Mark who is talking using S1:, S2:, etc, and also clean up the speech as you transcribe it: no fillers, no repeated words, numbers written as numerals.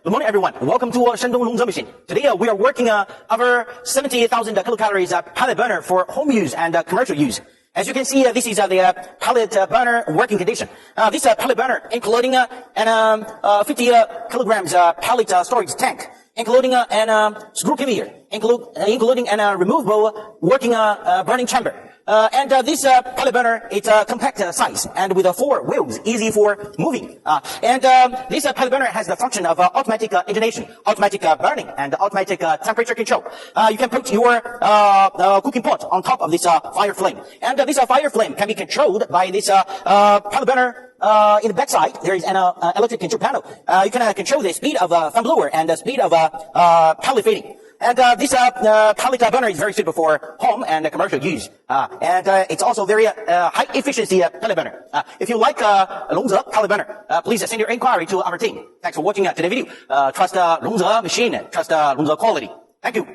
S1: Good morning, everyone. Welcome to Shandong machine. Today we are working our 70,000 kilocalories pellet burner for home use and commercial use. As you can see, this is the pellet burner working condition. This pellet burner, including an 50 kilograms pellet storage tank, including an screw pivot, including an removable working burning chamber. This pellet burner, it's a compact size and with 4 wheels, easy for moving. This pellet burner has the function of automatic ignition, automatic burning, and automatic temperature control. You can put your cooking pot on top of this fire flame, and this fire flame can be controlled by this pellet burner. In the backside, there is an electric control panel. You can control the speed of fan blower and the speed of pellet feeding. And this pellet burner is very suitable for home and commercial use. It's also very high efficiency pellet burner. If you like Longze pellet burner, please send your inquiry to our team. Thanks for watching today's video. Trust Longze machine. Trust Longze quality. Thank you.